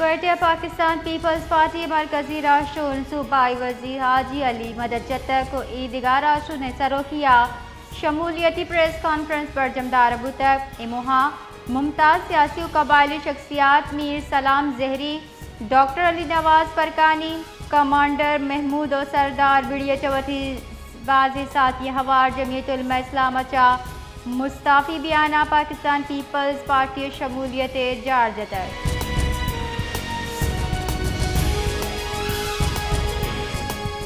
Quetta Pakistan peoples party मरकजी राष्ट्र सूबाई वजीर हाजी अली मदद जत्तर को ईदगाह राष्ट्र ने सरो किया। शमूलियती प्रेस कॉन्फ्रेंस पर जमदार अबू तक इमोहा मुमताज़ सियासी कबायली शख्सियात मीर सलाम जहरी, डॉक्टर अली नवाज फरकानी, कमांडर महमूद और सरदार बिड़िया चौथी बाजी साथी हवार जमीयत उलमा इस्लाम अचा मुस्ताफ़ी बयाना पाकिस्तान पीपल्स पार्टी शमूलियत जार जतर।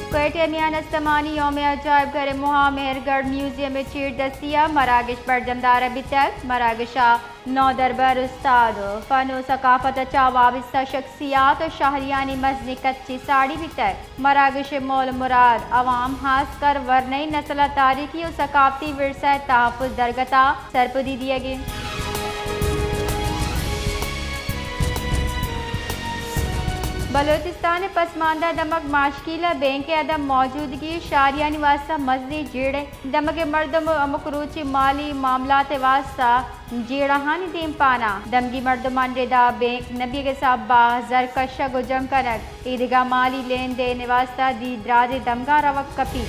क्वेटा मियां नस्तमानी योम अजायब घर मुहा मेहरगढ़ म्यूजियम में चीर दस्तिया मरागिश पर जमदार अभी तक मरागिशा नौ दरबार उस्ताद फ़न व सकाफत चा वाबस्ता शख्सियात और शाहरियानी मजनी कच्ची साड़ी भी तक मरागिश मौल मुराद अवाम हास कर वरनई नस्ल तारीखी और सकाफती विरसा तहफ़्फ़ुज़ दरगता सरपदी दिए गए। बलोचिस्तान पसमानदा दमक माशकीला बैंक अदम मौजूदगी शारियानी वास्ता मजदी जेड़े दमक मर्दम अमकरूची माली मामलात वास्ता जेड़हानी दीम पाना दमगी मर्दमान रेदा बैंक नबी के साबा जरकशा गुजम कनक ईदगा माली लेन देन वास्ता दी द्राज दमगा रवक कपी।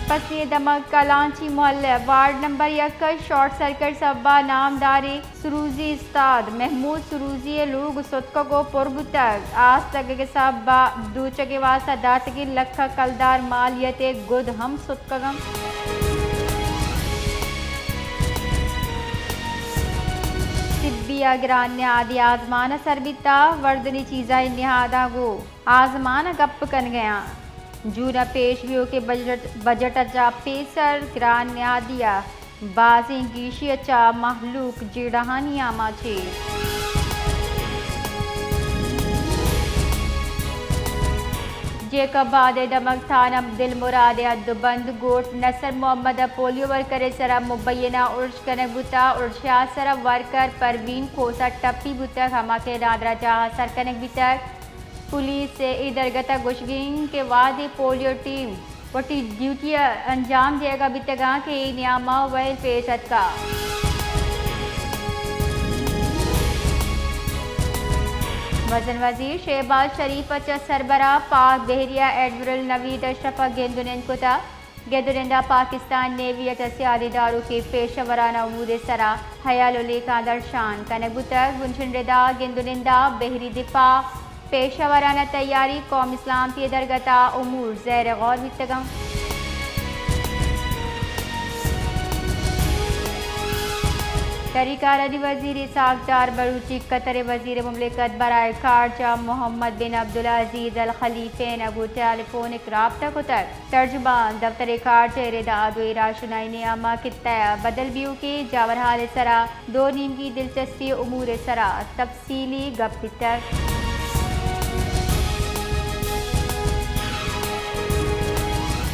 पसनी दमक कलांची मोहल्ले वार्ड नंबर 1 शॉर्ट सर्किट सब्बा नामदारी सुरूजी उस्ताद महमूद सुरूजी लोग सुतको को पुरबुतक आस तक के सब्बा दूचके वास्ता दात की लख कलदार मालियते गुद हम सुतकगम। तिब्बिया गिरान्य आदि आजमाना सरबिता वर्दनी चीज़ा निहादा गो आजमाना गप कन गया जूना पेशवियों के बजट अचा पेसर ग्रान न्या दिया बाजी गीशी अचा महलूक जेड़हानी आमा छे। जेकब बाद दमक थानम दिल मुराद अद्दुबंद गोट नसर मोहम्मद पोलियो वर्कर सरा मुबैना उर्श कनक बुता उर्शा सरा वर्कर परवीन खोसा टप्पी बुतक हमा के नादरा जहा सर कनक बितक पुलिस से इधरगता गुशगिंग के बाद पोलियो टीम वटी ड्यूटी अंजाम देगा बितगा के नियामा वैल पेशत का। वजन वजीर शहबाज शरीफ अचा सरबरा पाक बहरिया एडमिरल नवीद अशरफ गेंदुनंद कुता गेंदुनंदा पाकिस्तान नेवी अचा सियादीदारों के पेशवराना उमूर सरा हयाल का दर्शान कनबुतक गुंशन रेदा गेंदुनंदा बहरी दिफा पेशावराना तैयारी कौम इस्लाम की दरगता उमूर ज़ैर गौर वितगम। तरीक़ारदी वज़ीर इसाक़ बरूची कतर वज़ीर मुमलिकत बराए खारजा मोहम्मद बिन अब्दुल अज़ीज़ अल खलीफ़ैन अबू टेलीफोनिक राब्ता को तक तर्जुमान दफ्तर खारजा रेदाद व राशुनाई नियामा कित्ता बदल बियू के जावर हाल सरा दो नीम की दिलचस्पी उमूर सरा तफसीली गप तक।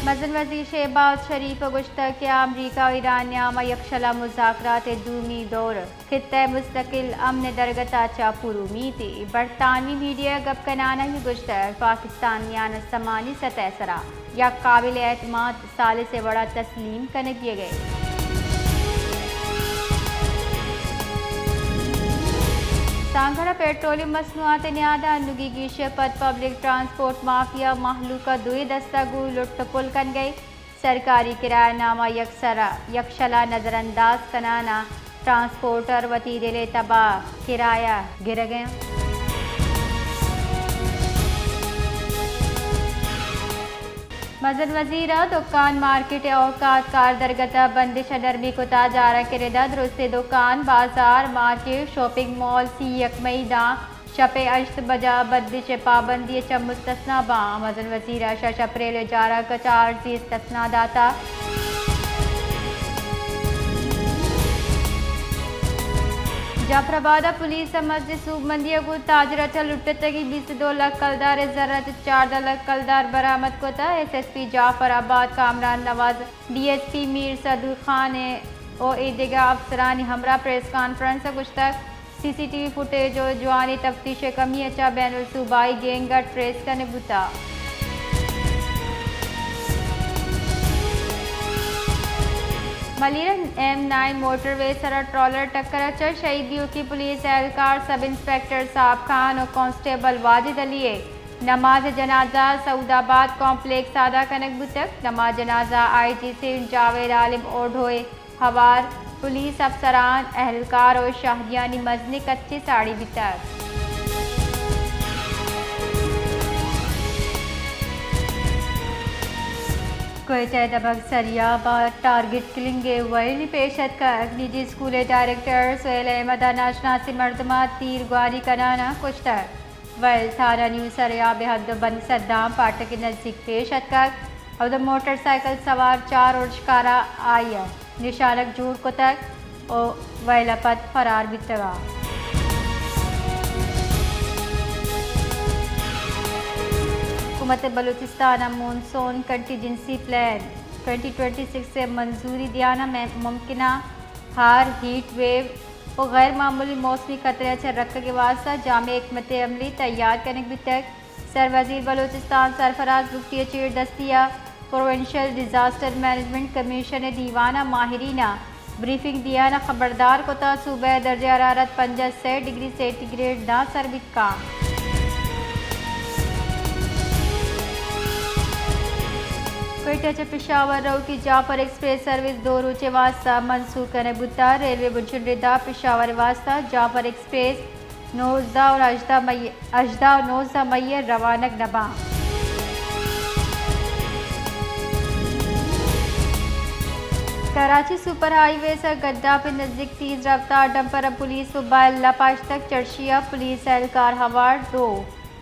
मजन वज़ीर शहबाज शरीफ गुश्ता के अमरीका और ईरान न्यामा यकशला मुज़ाकरात दूमी दौर खित्ते मुस्तकिल अमन दरगता चापुर उम्मीद बरतानवी मीडिया गप कनाना ही गुश्ता पाकिस्तान यान समानी सतह सरा या काबिल एतमाद साल से बड़ा तस्लीम कन किए गए। सांगरा पेट्रोलियम मसनूआत न्यादा नुगी गिशे पद पब्लिक ट्रांसपोर्ट माफिया महलूका दुई दस्तगु लुट पुल कन गई सरकारी किरायानामा यकशला नज़रअंदाज कनाना ट्रांसपोर्टर वतीरे तबाह किराया गिर गया। मजन वजीरा दुकान मार्केट औकात कार दरगता बंदिश नरमी को ताजारा के रेदा दुरुस्ते दुकान बाजार मार्केट शॉपिंग मॉल सी यकमई दा शपे अश्त बजा बंदिश पाबंदी च मुस्तस्ना बा मजन वजीरा शप्रेल जारा कचार सी इस्तस्ना दाता। जाफराबाद पुलिस मस्जिद सूबमंदिया को ताजरचा लुटतगी 22 लाख कलदार जरत 4 लाख कलदार बरामद को था। SSP जाफराबाद कामरान नवाज DSP मीर सदू खान और ईदगा अफसरानी हमरा प्रेस कॉन्फ्रेंस कुछ तक CCTV फुटेज और जवानी तफ्तीश कमी अच्छा बैनुल सूबाई गैंग ट्रेस करने बुता। मलिरन M9 मोटरवे सरा ट्रॉलर टक्कर च शहीदियों की पुलिस एहलकार सब इंस्पेक्टर साहब खान और कांस्टेबल वाजिद अली नमाज जनाजा सऊदाबाद कॉम्प्लेक्स सादा कनक बुतक नमाज जनाजा IG सिंध जावेद आलिम ओढ़ोए हवार पुलिस अफसरान एहलकार और शाहदियानी मजनी कच्ची साड़ी बितक कोयटा दबक सरिया टारगेट किलिंग वर्ल्ड पेशत का निजी स्कूल डायरेक्टर सोहेल अहमद नाशनासी मर्दमा तीर गुआरी कराना कुछ वर्ल्ड थाना न्यू सरिया बेहद बंद सद्दाम पाटक के नज़दीक पेशत का और मोटरसाइकिल सवार 4 और शिकारा आई निशानक जूड़ को तक और वैलापत फरार बितगा हुकूमत बलूचिस्तान मानसून कंटीजेंसी प्लान 2026 से मंजूरी दियाना में मुमकिन हार हीट वेव और गैर मामूली मौसमी खतरे से रख के वास्ता जामे हिकमत अमली तैयार करने भी तक सर वजीर बलूचिस्तान सरफराज मुफ्ती चीर दस्तिया प्रोविंशियल डिजास्टर मैनेजमेंट कमीशन दीवाना माहिरीना ब्रीफिंग दिया ना खबरदार को सूबह दर्ज हरारत 5 डिग्री सेंटीग्रेड ना सरबित का कोयटा पेशावर रो की जाफर एक्सप्रेस सर्विस 2 रोचे वास्ता मनसूख करने बुता रेलवे बुजुर्दा पेशावर वास्ता जाफर एक्सप्रेस 19 और 19 मई रवानक नबा कराची सुपर हाईवे से गड्ढा पे नज़दीक तेज रफ्तार डंपर पुलिस मोबाइल लपाश तक चर्चिया पुलिस एहलकार हवार 2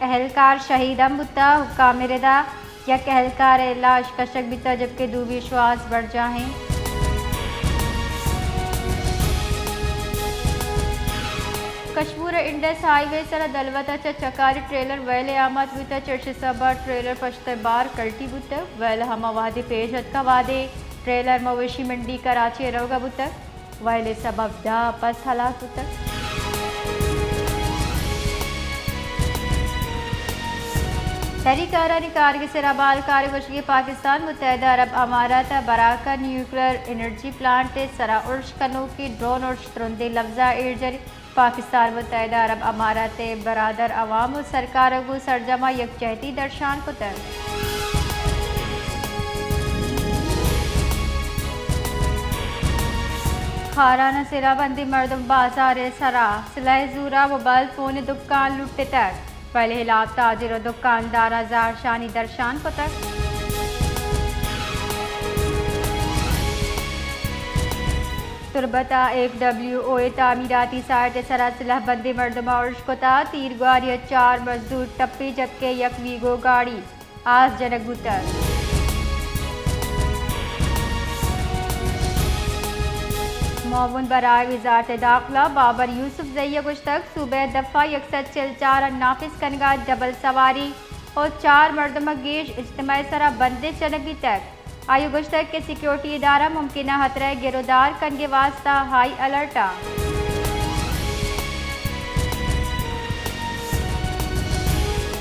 एहलकार शहीद बुता हुक्काम रिदा यक एहलकार लाश कशक बिता जबकि 2 विश्वास बढ़ जाए कश्मीर इंडस हाईवे सर दलवता चकारी ट्रेलर वैल आमद बुता चर्च सबा ट्रेलर पश्त बार कल्टी बुत वैल हम वादे पेशत का वादे ट्रेलर मवेशी मंडी कराची रोगा बुतक वैले सबब दा पस हलाक बुतक तहरीकारानी कारगिल से रबाल कारगुशगी पाकिस्तान मुत्तहदा अरब अमारात बराका न्यूक्लियर एनर्जी प्लांट सरा उर्श कनो की ड्रोन और शतरंदे लफ्जा एर्जरी पाकिस्तान मुत्तहदा अरब अमारात बरादर अवाम और सरकार को सरजमा यकजहती दर्शान को तर खाराना सिराबंदी मर्दम बाजार सरा सिलाई जूरा मोबाइल फ़ोन दुकान लुटते तक पहले हिलाक ताजिर और दुकानदार हजार शानी दर्शान को तक तुरबता एक WOA तामीराती साइट सरा सिलाह बंदी मर्दमा और कोता तीर गुआरी 4 मजदूर टप्पी जबकि यक वीगो गाड़ी आज जनक बुतर मौन बराए वजारत दाखिला बाबर यूसुफ जैया कुछ तक सुबह दफ़ा 104 नाफिस कनगा डबल सवारी और 4 मर्दमा गेश इज्तमाही सरा बंदे चनगी तक आयु कुछ तक के सिक्योरिटी इदारा मुमकिन खतरा गिरफ्तार कनगे वास्ता हाई अलर्टा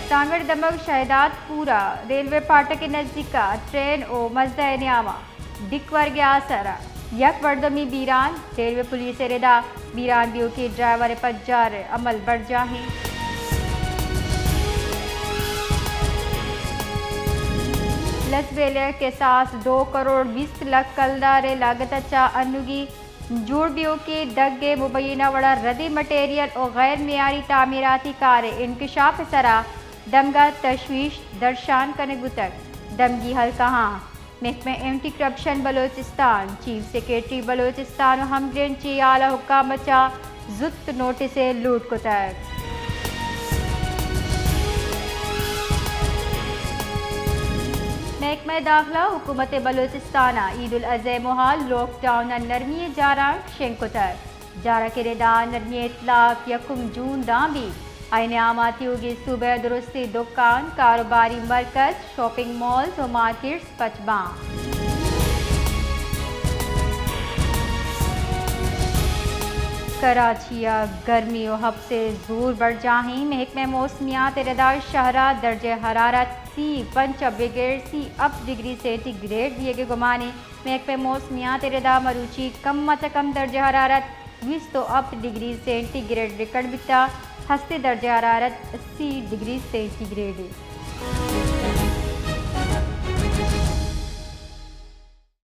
तांगड़ दमक शहदात पूरा रेलवे फाटक के नज़दीक ट्रेन ओ मजदा न्यामा डिकवर गया सरा यक वर्दमी बीरान रेलवे पुलिस रेदा बीरान बियो के ड्राइवर पज्जार अमल बढ़ जाए लस बेले के साथ 2 करोड़ 20 लाख कलदारे लागत अच्छा अनुगी जोड़ बियो के दग्गे मुबैना वड़ा रदी मटेरियल और गैर मियारी तामीराती कार्य इंकशाफ सरा दमगा तशवीश दर्शान कने गुतक दमगी हल कहाँ महकमे anti corruption Balochistan chief secretary Balochistan हमग्रेन ची आला हुक्काम चा जुत नोटिस लूट को तक महकमा दाखिला हुकूमत बलोचिस्तान ईद उल अज़हा मोहाल लॉकडाउन नरमी जारा शेंको तक जारा के रेदा नरमी इतलाक 1 जून दाबी आईने आमाती होगी सुबह दुरुस्ती दुकान कारोबारी मरकज शॉपिंग मॉल्स और मार्केट्स पचबा कराची गर्मी और हब से जोर बढ़ जाही। महकमे मौसमियात इरदा शहरा दर्ज हरारत सी 5 डिग्री सेंटीग्रेड दिए गए गुमानी। महकमे मौसमियात इरदा मरूची कम अज कम दर्ज हरारत 20 डिग्री सेंटीग्रेड रिकॉर्ड बिता। हस्ते दर्ज हरारत 80 डिग्री सेंटीग्रेड।